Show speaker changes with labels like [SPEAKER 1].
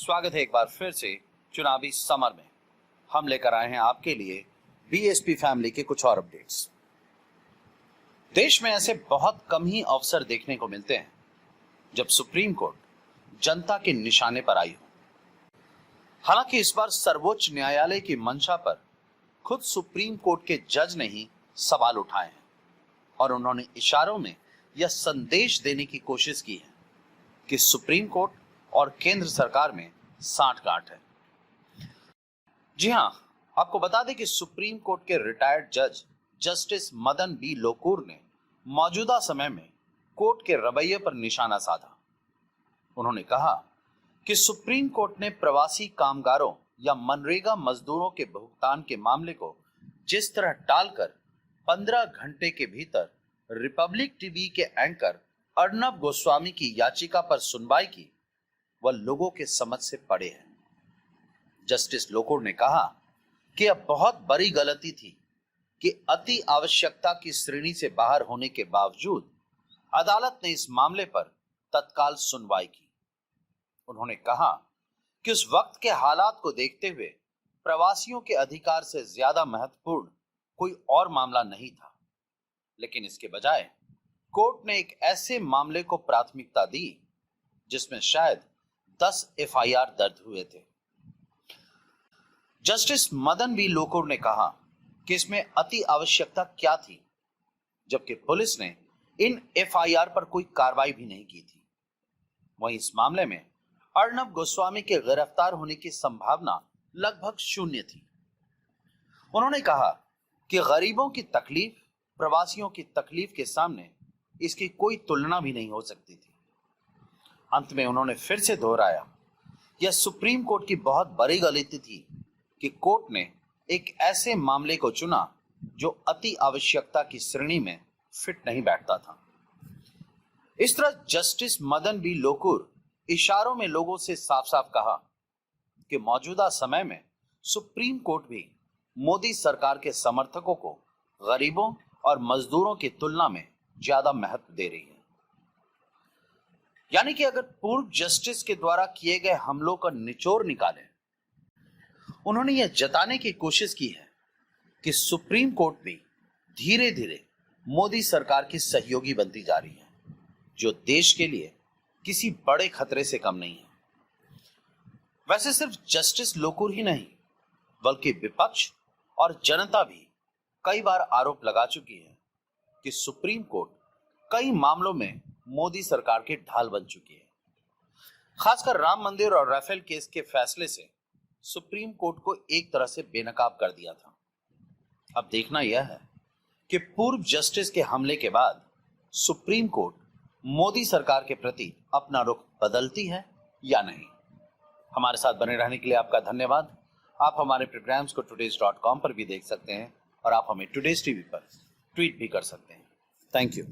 [SPEAKER 1] स्वागत है एक बार फिर से चुनावी समर में। हम लेकर आए हैं आपके लिए बीएसपी फैमिली के कुछ और अपडेट्स। देश में ऐसे बहुत कम ही अवसर देखने को मिलते हैं जब सुप्रीम कोर्ट जनता के निशाने पर आई हो। हालांकि इस बार सर्वोच्च न्यायालय की मंशा पर खुद सुप्रीम कोर्ट के जज ने ही सवाल उठाए हैं और उन्होंने इशारों में यह संदेश देने की कोशिश की है कि सुप्रीम कोर्ट और केंद्र सरकार में साठगांठ है। जी हां, आपको बता दें कि सुप्रीम कोर्ट के रिटायर्ड जज जस्टिस मदन बी लोकुर ने मौजूदा समय में कोर्ट के रवैये पर निशाना साधा। उन्होंने कहा कि सुप्रीम कोर्ट ने प्रवासी कामगारों या मनरेगा मजदूरों के भुगतान के मामले को जिस तरह टालकर 15 घंटे के भीतर रिपब्लिक टीवी के एंकर अर्नब गोस्वामी की याचिका पर सुनवाई की, वह लोगों के समझ से परे है। जस्टिस लोकुर ने कहा कि यह बहुत बड़ी गलती थी कि अति आवश्यकता की श्रेणी से बाहर होने के बावजूद अदालत ने इस मामले पर तत्काल सुनवाई की। उन्होंने कहा कि उस वक्त के हालात को देखते हुए प्रवासियों के अधिकार से ज्यादा महत्वपूर्ण कोई और मामला नहीं था, लेकिन इसके बजाय कोर्ट ने एक ऐसे मामले को प्राथमिकता दी जिसमें शायद 10 एफआईआर दर्ज हुए थे। जस्टिस मदन बी लोकुर ने कहा कि इसमें अति आवश्यकता क्या थी, जबकि पुलिस ने इन एफआईआर पर कोई कार्रवाई भी नहीं की थी। वहीं इस मामले में अर्नब गोस्वामी के गिरफ्तार होने की संभावना लगभग शून्य थी। उन्होंने कहा कि गरीबों की तकलीफ, प्रवासियों की तकलीफ के सामने इसकी कोई तुलना भी नहीं हो सकती थी। अंत में उन्होंने फिर से दोहराया, यह सुप्रीम कोर्ट की बहुत बड़ी गलती थी कि कोर्ट ने एक ऐसे मामले को चुना जो अति आवश्यकता की श्रेणी में फिट नहीं बैठता था। इस तरह जस्टिस मदन बी लोकुर इशारों में लोगों से साफ साफ कहा कि मौजूदा समय में सुप्रीम कोर्ट भी मोदी सरकार के समर्थकों को गरीबों और मजदूरों की तुलना में ज्यादा महत्व दे रही है। यानी कि अगर पूर्व जस्टिस के द्वारा किए गए हमलों का निचोड़ निकालें, उन्होंने यह जताने की कोशिश की है कि सुप्रीम कोर्ट भी धीरे धीरे मोदी सरकार की सहयोगी बनती जा रही है, जो देश के लिए किसी बड़े खतरे से कम नहीं है। वैसे सिर्फ जस्टिस लोकुर ही नहीं, बल्कि विपक्ष और जनता भी कई बार आरोप लगा चुकी है कि सुप्रीम कोर्ट कई मामलों में मोदी सरकार की ढाल बन चुकी है। खासकर राम मंदिर और राफेल केस के फैसले से सुप्रीम कोर्ट को एक तरह से बेनकाब कर दिया था। अब देखना यह है कि पूर्व जस्टिस के हमले के बाद सुप्रीम कोर्ट मोदी सरकार के प्रति अपना रुख बदलती है या नहीं। हमारे साथ बने रहने के लिए आपका धन्यवाद। आप हमारे प्रोग्राम्स को today's.com पर भी देख सकते हैं और आप हमें टुडेज टीवी पर ट्वीट भी कर सकते हैं। Thank you.